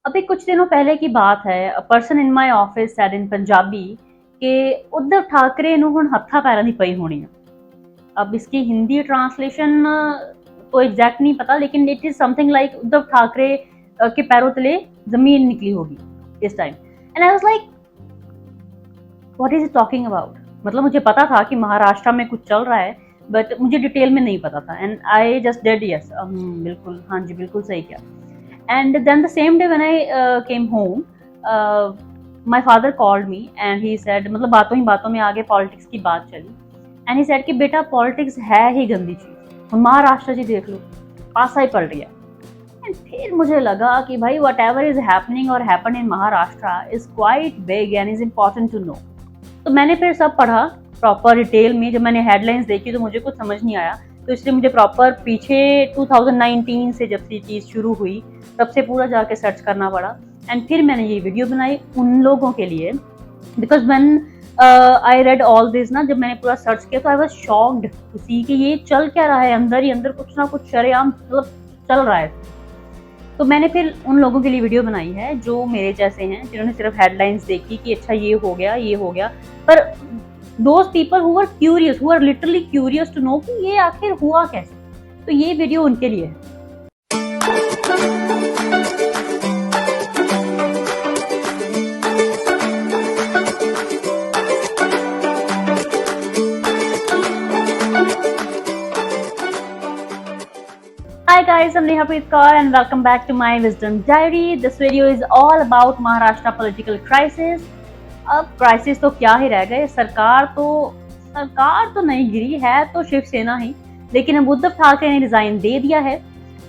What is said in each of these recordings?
अभी कुछ दिनों पहले की बात है। A person in my office said in Punjabi कि उद्धव ठाकरे ਨੂੰ ਹੁਣ ਹੱਥਾਂ ਪੈਰਾਂ ਦੀ पई होनी है। अब इसकी हिंदी ट्रांसलेशन तो एग्जैक्ट नहीं पता, लेकिन it is something like Uddhav Thackeray के पैरों तले जमीन निकली होगी इस time. And I was like what is it talking about. मतलब मुझे पता था कि महाराष्ट्र में कुछ चल रहा है, बट मुझे डिटेल में नहीं पता था। And I just dead yes, बिल्कुल, हाँ जी, बिल्कुल सही किया। And then the same day when I came home, my father called me and he said, मतलब बातों ही बातों में आगे पॉलिटिक्स की बात चली। एंड ही सेड कि बेटा पॉलिटिक्स है ही गंदी चीज, महाराष्ट्र जी देख लो, पासा ही पलट गया। एंड फिर मुझे लगा कि भाई वट एवर इज हैपनिंग और happen in Maharashtra is quite big and is important to know. तो मैंने फिर सब पढ़ा प्रॉपर डिटेल में। जब मैंने हेडलाइंस देखी तो मुझे कुछ समझ नहीं आया, तो इसलिए मुझे प्रॉपर पीछे 2019 से जब से चीज़ शुरू हुई तब से पूरा जाके सर्च करना पड़ा। एंड फिर मैंने ये वीडियो बनाई उन लोगों के लिए, because when I read all this ना, जब मैंने पूरा सर्च किया तो आई वाज शॉक्ड टू सी कि ये चल क्या रहा है, अंदर ही अंदर कुछ ना कुछ शरेआम मतलब चल रहा है। तो मैंने फिर उन लोगों के लिए वीडियो बनाई है जो मेरे जैसे हैं, जिन्होंने सिर्फ हेडलाइंस देखी कि अच्छा ये हो गया ये हो गया, पर those people who are curious, who are literally curious to know कि ये आखिर हुआ कैसे। तो ये वीडियो उनके लिए है। Hi guys, I'm Neha Preet Kaur and welcome back to my Wisdom Diary. This video is all about Maharashtra political crisis. अब क्राइसिस तो क्या ही रह गए, सरकार तो नहीं गिरी है, तो शिवसेना ही, लेकिन अब उद्धव ठाकरे ने रिजाइन दे दिया है।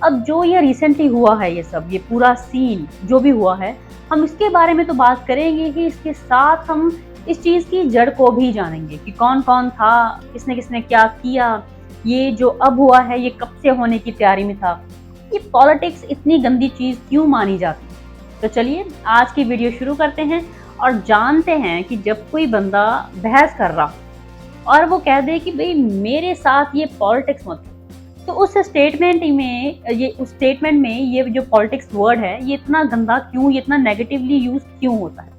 अब जो ये रिसेंटली हुआ है, ये सब, ये पूरा सीन जो भी हुआ है, हम इसके बारे में तो बात करेंगे ही, इसके साथ हम इस चीज़ की जड़ को भी जानेंगे कि कौन कौन था, किसने किसने क्या किया, ये जो अब हुआ है ये कब से होने की तैयारी में था, ये पॉलिटिक्स इतनी गंदी चीज़ क्यों मानी जाती है। तो चलिए आज की वीडियो शुरू करते हैं और जानते हैं कि जब कोई बंदा बहस कर रहा हो और वो कह दे कि भाई मेरे साथ ये पॉलिटिक्स मत, तो उस स्टेटमेंट में ये जो पॉलिटिक्स वर्ड है ये इतना गंदा क्यों, ये इतना नेगेटिवली यूज क्यों होता है।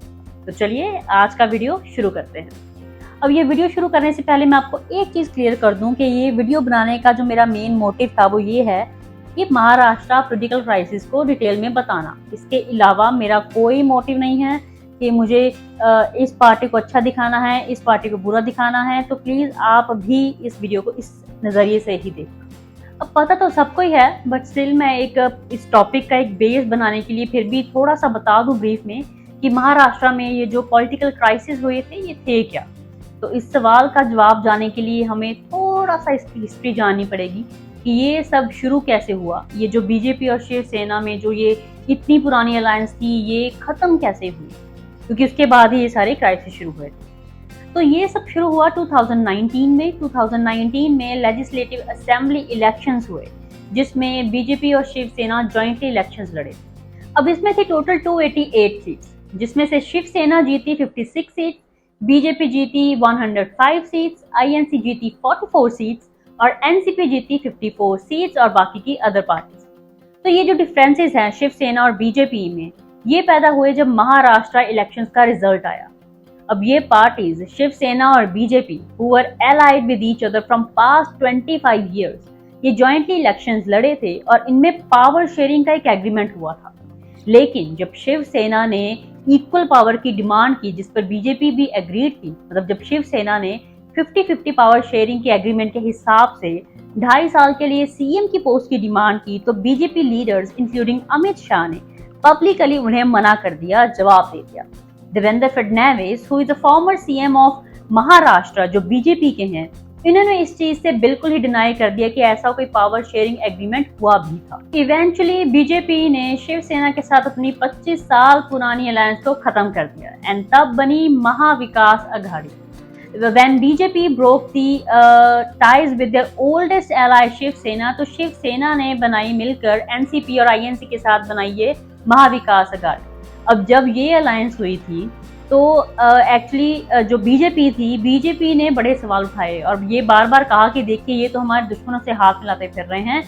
तो चलिए आज का वीडियो शुरू करते हैं। अब ये वीडियो शुरू करने से पहले मैं आपको एक चीज़ क्लियर कर दूं कि ये वीडियो बनाने का जो मेरा मेन मोटिव था वो ये है कि महाराष्ट्र पॉलिटिकल क्राइसिस को डिटेल में बताना। इसके अलावा मेरा कोई मोटिव नहीं है कि मुझे इस पार्टी को अच्छा दिखाना है, इस पार्टी को बुरा दिखाना है। तो प्लीज़ आप भी इस वीडियो को इस नज़रिए से ही देखें। अब पता तो सबको ही है, बट स्टिल मैं इस टॉपिक का एक बेस बनाने के लिए फिर भी थोड़ा सा बता दूं ब्रीफ में कि महाराष्ट्र में ये जो पॉलिटिकल क्राइसिस हुए थे ये थे क्या। तो इस सवाल का जवाब जानने के लिए हमें थोड़ा सा इसकी हिस्ट्री जाननी पड़ेगी कि ये सब शुरू कैसे हुआ, ये जो बीजेपी और शिवसेना में जो ये इतनी पुरानी अलायंस थी ये ख़त्म कैसे हुई, क्योंकि उसके बाद ही ये सारे क्राइसिस शुरू हुए थे। तो ये सब शुरू हुआ 2019 में। 2019 में लेजिस्लेटिव असेंबली इलेक्शंस हुए जिसमें बीजेपी और शिवसेना जॉइंटली इलेक्शंस लड़े। अब इसमें थे टोटल 288 सीट्स, जिसमें से शिवसेना जीती 56 सीट्स, बीजेपी जीती 105 सीट्स, आईएनसी जीती 44 सीट्स और एनसीपी जीती 54 सीट्स और बाकी की अदर पार्टीज। तो ये जो डिफरेंसेस हैं शिवसेना और बीजेपी में, ये पैदा हुए जब महाराष्ट्र इलेक्शंस का रिजल्ट आया। अब ये पार्टीज शिवसेना और BJP who were allied with each other from past 25 years, ये जॉइंटली इलेक्शंस लड़े थे और इनमें पावर शेयरिंग का एक एग्रीमेंट हुआ था। लेकिन जब शिवसेना ने इक्वल पावर की डिमांड की, जिस पर बीजेपी भी एग्रीड थी, मतलब जब शिवसेना ने 50-50 पावर शेयरिंग के एग्रीमेंट के हिसाब से 2.5 साल के लिए सीएम की पोस्ट की डिमांड की, तो BJP leaders including Amit Shah ने पब्लिकली उन्हें मना कर दिया, जवाब दे दिया। Devendra Fadnavis, who is a former CM of Maharashtra, जो बीजेपी के हैं, इन्होंने इस चीज से बिल्कुल ही डिनाई कर दिया कि ऐसा कोई पावर शेयरिंग एग्रीमेंट हुआ भी था। इवेंचुअली बीजेपी ने शिवसेना के साथ अपनी 25 साल पुरानी अलायंस को खत्म कर दिया एंड तब बनी Mahavikas Aghadi. When BJP broke the ties with their oldest ally Shiv Sena, तो शिवसेना ने बनाई मिलकर एनसीपी और आईएनसी के साथ बनाई ये महाविकास अघाड़ी। अब जब ये अलायंस हुई थी तो एक्चुअली जो बीजेपी ने बड़े सवाल उठाए और ये बार बार कहा कि देखिए ये तो हमारे दुश्मनों से हाथ मिलाते फिर रहे हैं।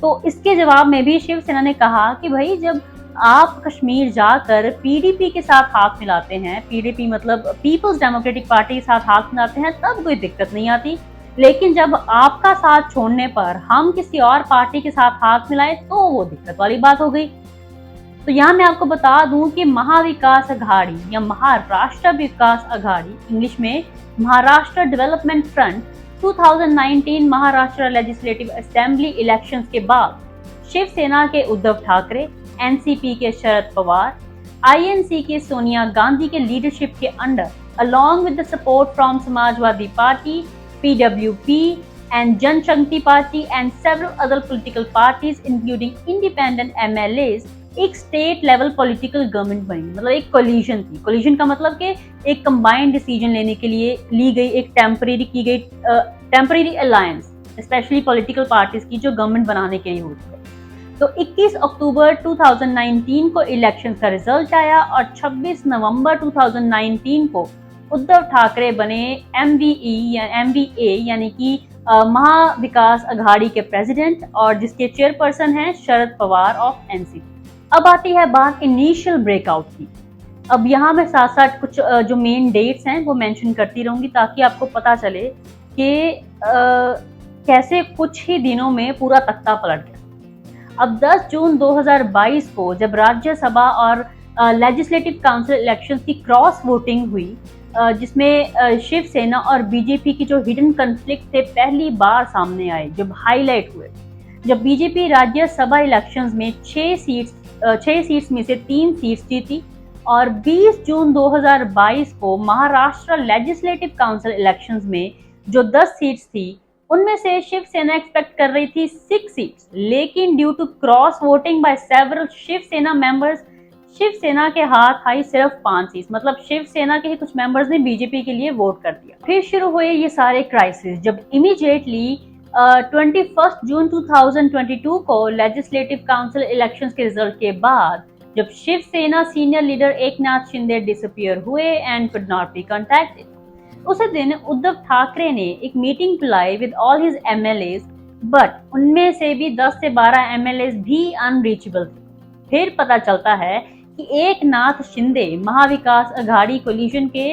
तो इसके जवाब में भी शिवसेना ने कहा कि भाई जब आप कश्मीर जाकर पीडीपी के साथ हाथ मिलाते हैं, पीडीपी मतलब पीपल्स डेमोक्रेटिक पार्टी के साथ हाथ मिलाते हैं, तब कोई दिक्कत नहीं आती। लेकिन जब आपका साथ छोड़ने पर हम किसी और पार्टी के साथ हाथ मिलाएं तो वो दिक्कत वाली बात हो गई। तो यहाँ मैं आपको बता दूं कि महाविकास अघाड़ी या महाराष्ट्र विकास अघाड़ी, इंग्लिश में Maharashtra development front, 2019 Maharashtra legislative assembly elections के बाद शिवसेना के उद्धव ठाकरे, एनसीपी के शरद पवार, आईएनसी के सोनिया गांधी के लीडरशिप के under, along with the support from Samajwadi Party, PWP and Janshakti Party and several other political parties including independent MLAs, एक स्टेट लेवल पॉलिटिकल गवर्नमेंट बनी। मतलब एक कोलिशन थी। कोलिशन का मतलब कि एक कंबाइंड डिसीजन लेने के लिए ली गई एक temporary alliance, specially political parties की, जो गवर्नमेंट बनाने के लिए होती है। तो 21 अक्टूबर 2019 को इलेक्शन का रिजल्ट आया और 26 नवंबर 2019 को उद्धव ठाकरे बने MVA यानी कि महाविकास अघाड़ी के प्रेसिडेंट, और जिसके चेयरपर्सन हैं शरद पवार ऑफ एनसीपी। अब आती है बात इनिशियल ब्रेकआउट की। अब यहाँ मैं साथ साथ कुछ जो मेन डेट्स हैं वो मेंशन करती रहूंगी ताकि आपको पता चले कि कैसे कुछ ही दिनों में पूरा तख्ता पलट गया। अब 10 जून 2022 को जब राज्यसभा और लेजिस्लेटिव काउंसिल इलेक्शंस की क्रॉस वोटिंग हुई, जिसमें शिवसेना और बीजेपी की जो हिडन कन्फ्लिक्ट थे पहली बार सामने आए, जब हाईलाइट हुए, जब बीजेपी राज्यसभा इलेक्शंस में 6 सीट्स में से 3 सीट्स जीती, और 20 जून 2022 को महाराष्ट्र लेजिस्लेटिव काउंसिल इलेक्शंस में जो 10 सीट्स थी उनमें से शिवसेना एक्सपेक्ट कर रही थी 6 सीट्स, लेकिन due to cross voting by several Shiv Sena members, Shiv Sena के हाथ आई सिर्फ 5 सीट्स। मतलब शिवसेना के ही कुछ मेंबर्स ने बीजेपी के लिए वोट कर दिया। फिर शुरू हुए ये सारे क्राइसिस, जब इमीडिएटली 21 जून 2022 को लेजिस्लेटिव काउंसिल इलेक्शंस के रिजल्ट के बाद जब Shivsena senior leader Eknath Shinde disappear हुए and could not be contacted, उसी दिन उद्धव ठाकरे ने एक मीटिंग बुलाई with all his MLAs, but उनमें से भी 10 से 12 एमएलएज भी अनरीचेबल थे। फिर पता चलता है कि एकनाथ शिंदे महाविकास अघाड़ी कोलिशन के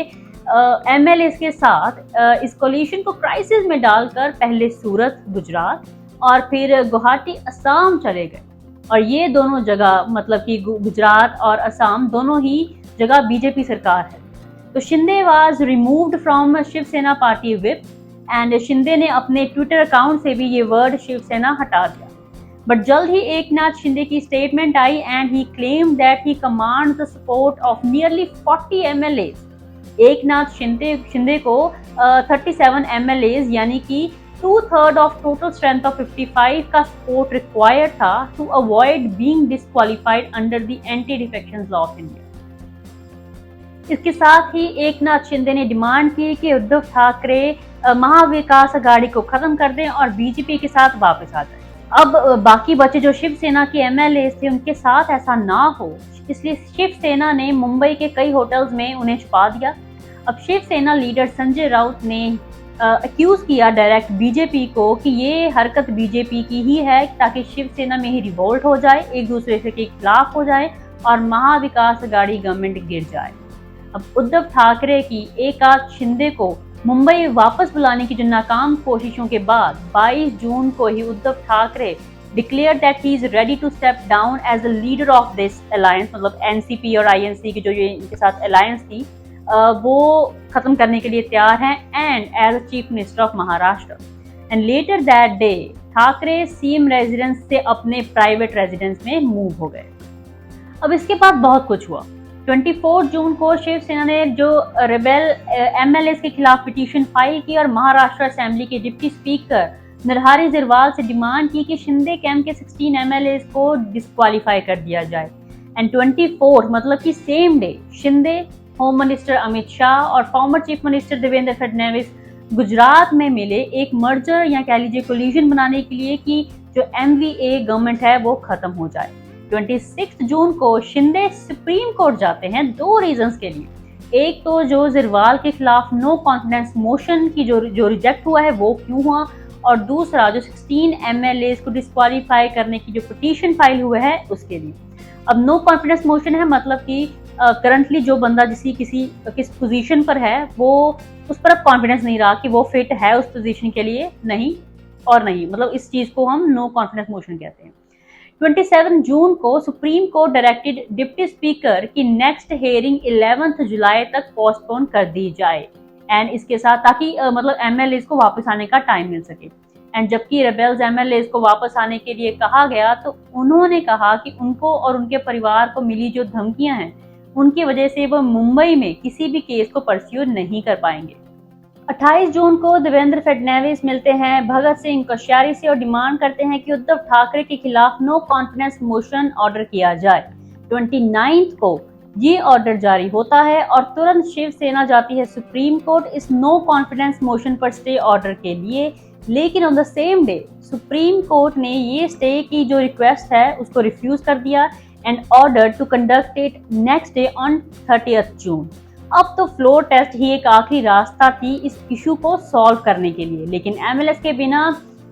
एमएलएस के साथ इस कोलिशन को क्राइसिस में डालकर पहले सूरत गुजरात और फिर गुवाहाटी असम चले गए, और ये दोनों जगह मतलब कि गुजरात और असम दोनों ही जगह बीजेपी सरकार है। तो Shinde was removed from Shiv Sena party whip, and Shinde ने अपने ट्विटर अकाउंट से भी ये वर्ड शिवसेना हटा दिया। बट जल्द ही एकनाथ शिंदे की statement I and he claimed that he commands the support of nearly 40 MLAs. Eknath Shinde को 37 एमएलएज यानी कि 2/3 ऑफ टोटल स्ट्रेंथ ऑफ 55 का सपोर्ट रिक्वायर्ड था to avoid being disqualified under the anti defection law of India. इसके साथ ही एकनाथ शिंदे ने demand की कि उद्धव ठाकरे महाविकास अघाड़ी को खत्म कर दें और बीजेपी के साथ वापस आ जाए। अब बाकी बचे जो शिवसेना के एमएलए थे उनके साथ ऐसा ना हो, इसलिए शिवसेना ने मुंबई के कई होटल्स में उन्हें छुपा दिया। अब शिवसेना लीडर संजय राउत ने अक्यूज किया डायरेक्ट बीजेपी को कि ये हरकत बीजेपी की ही है, ताकि शिवसेना में ही रिवोल्ट हो जाए, एक दूसरे से के खिलाफ हो जाए और महाविकास अघाड़ी गवर्नमेंट गिर जाए। अब उद्धव ठाकरे की एकनाथ शिंदे को मुंबई वापस बुलाने की जो नाकाम कोशिशों के बाद 22 जून को ही Uddhav Thackeray declare that he is ready to step down as a leader of this alliance, मतलब एनसीपी और आईएनसी की जो ये इनके साथ अलायंस थी वो खत्म करने के लिए तैयार हैं, and as a chief minister of Maharashtra. And later that day Thackeray CM residence से अपने प्राइवेट रेजिडेंस में मूव हो गए। अब इसके बाद बहुत कुछ हुआ। 24 जून को शिवसेना ने जो रेबेल एमएलए के खिलाफ पिटीशन फाइल की और महाराष्ट्र असेंबली के डिप्टी स्पीकर नरहरी झिरवाल से डिमांड की कि शिंदे कैंप के 16 एमएलए को डिस्क्वालीफाई कर दिया जाए। एंड 24 मतलब कि same day Shinde, home minister Amit Shah और former chief minister Devendra Fadnavis Gujarat में मिले एक मर्जर या कह लीजिए कोलिशन बनाने के लिए कि जो एमवीए गवर्नमेंट है वो खत्म हो जाए। 26 जून को शिंदे सुप्रीम कोर्ट जाते हैं 2 रीजंस के लिए। एक तो जो झिरवाल के खिलाफ नो कॉन्फिडेंस मोशन की जो रिजेक्ट हुआ है वो क्यों हुआ, और दूसरा जो 16 एमएलए को डिस्क्वालीफाई करने की जो पिटीशन फाइल हुआ है उसके लिए। अब नो कॉन्फिडेंस मोशन है, मतलब कि करंटली जो बंदा किस पोजीशन पर है वो उस पर अब कॉन्फिडेंस नहीं रहा कि वो फिट है उस पोजीशन के लिए, नहीं और नहीं, मतलब इस चीज को हम नो कॉन्फिडेंस मोशन कहते हैं। 27 जून को supreme court directed deputy speaker की नेक्स्ट हियरिंग 11 जुलाई तक पोस्टपोन कर दी जाए, एंड इसके साथ ताकि मतलब एमएलए को वापस आने का टाइम मिल सके। एंड जबकि रेबेल्स एमएलए को वापस आने के लिए कहा गया तो उन्होंने कहा कि उनको और उनके परिवार को मिली जो धमकियां हैं उनकी वजह से वो मुंबई में किसी भी केस को परस्यू नहीं कर पाएंगे। 28 जून को देवेंद्र फडणवीस मिलते हैं भगत सिंह कोश्यारी से और डिमांड करते हैं कि उद्धव ठाकरे के खिलाफ नो कॉन्फिडेंस मोशन ऑर्डर किया जाए। 29 को ये ऑर्डर जारी होता है और तुरंत शिवसेना जाती है सुप्रीम कोर्ट इस नो कॉन्फिडेंस मोशन पर स्टे ऑर्डर के लिए, लेकिन on the same day supreme court ने ये स्टे की जो रिक्वेस्ट है उसको रिफ्यूज कर दिया and order to conduct it next day on 30 June. अब तो फ्लोर टेस्ट ही एक आखिरी रास्ता थी इस इशू को सॉल्व करने के लिए, लेकिन एमएलएस के बिना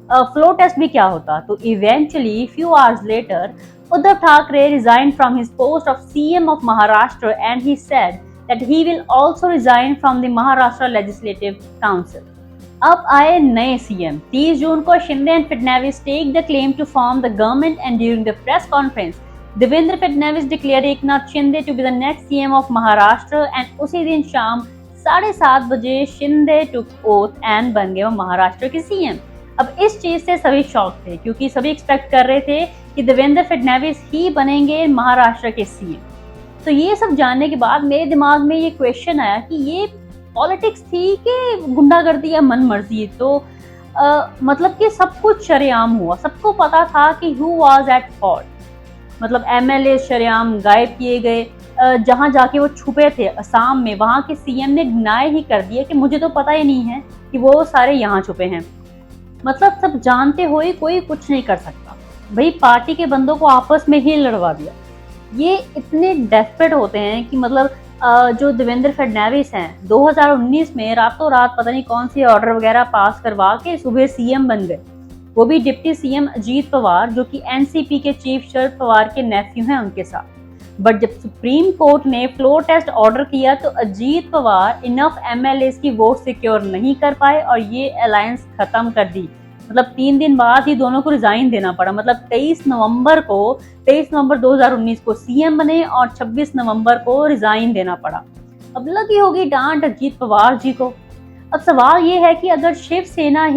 फ्लोर टेस्ट भी क्या होता। तो eventually few hours later Uddhav Thackeray resigned from his post of CM of Maharashtra and he said that he will also resign from the Maharashtra Legislative Council. अब आए नए सीएम। 30 जून को Shinde and Fadnavis take the claim to form the government and during the press conference Devendra Fadnavis declare Eknath Shinde to be the next CM of Maharashtra and उसी दिन शाम 7:30 बजे शिंदे टुक oath and बन गए वो महाराष्ट्र के सीएम। अब इस चीज से सभी शॉक थे क्योंकि सभी एक्सपेक्ट कर रहे थे कि देवेंद्र फडणवीस ही बनेंगे महाराष्ट्र के सीएम। तो ये सब जानने के बाद मेरे दिमाग में ये क्वेश्चन आया कि ये पॉलिटिक्स थी कि गुंडागर्दी या मन मर्जी। तो मतलब कि सब कुछ शरेआम हुआ, सबको पता था कि हु वाज एट फॉल्ट, मतलब एमएलए शरेआम गायब किए गए, जहां जाके वो छुपे थे असम में वहां के सीएम ने डिनाई ही कर दिया कि मुझे तो पता ही नहीं है कि वो सारे यहाँ छुपे हैं। मतलब सब जानते हुए कोई कुछ नहीं कर सकता, भाई पार्टी के बंदों को आपस में ही लड़वा दिया। ये इतने डेस्परेट होते हैं कि मतलब जो देवेंद्र फडणवीस हैं 2019 में रातों रात पता नहीं कौन सी ऑर्डर वगैरह पास करवा के सुबह सीएम बन गए, वो भी डिप्टी सीएम अजीत पवार जो कि एनसीपी के चीफ शरद पवार के नेफ्यू हैं उनके साथ। बट जब सुप्रीम कोर्ट ने फ्लोर टेस्ट ऑर्डर किया तो अजीत पवार इनफ एमएलए की वोट सिक्योर नहीं कर पाए और ये अलायंस खत्म कर दी। मतलब 3 दिन बाद ही दोनों को रिजाइन देना पड़ा। मतलब 23 नवंबर 2019 को सीएम बने और 26 नवंबर को रिजाइन देना पड़ा। अब लगी होगी डांट अजीत पवार जी को। अब सवाल ये है कि अगर शिवसेना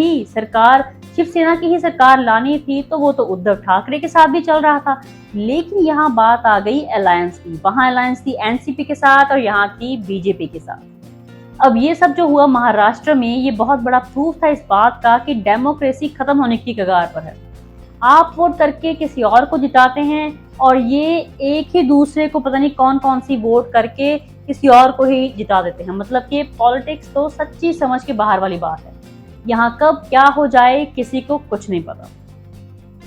की ही सरकार लानी थी तो वो तो उद्धव ठाकरे के साथ भी चल रहा था, लेकिन यहाँ बात आ गई अलायंस की। वहां अलायंस थी एनसीपी के साथ और यहाँ थी बीजेपी के साथ। अब ये सब जो हुआ महाराष्ट्र में ये बहुत बड़ा प्रूफ था इस बात का कि डेमोक्रेसी खत्म होने की कगार पर है। आप वोट करके किसी और को जिताते हैं और ये एक ही दूसरे को पता नहीं कौन कौन सी वोट करके किसी और को ही जिता देते हैं। मतलब कि पॉलिटिक्स तो सच्ची समझ के बाहर वाली बात है। यहाँ कब क्या हो जाए किसी को कुछ नहीं पता।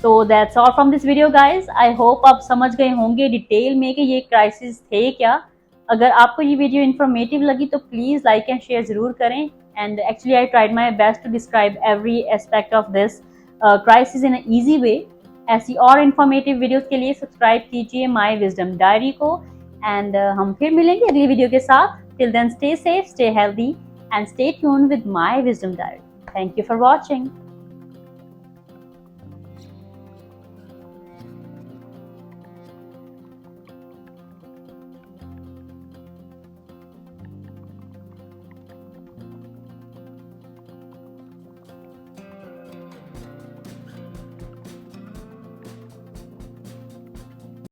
तो that's all from this video guys. I hope आप समझ गए होंगे डिटेल में कि ये क्राइसिस थे क्या। अगर आपको ये वीडियो इन्फॉर्मेटिव लगी तो प्लीज़ लाइक एंड शेयर ज़रूर करें। And actually I tried my best to describe every aspect of this crisis in easy way. ऐसी और इन्फॉर्मेटिव वीडियोस के लिए सब्सक्राइब कीजिए माई विजडम डायरी को। एंड हम फिर मिलेंगे अगली वीडियो के साथ। Till then stay safe, stay healthy and stay tuned with my wisdom diary. Thank you for watching.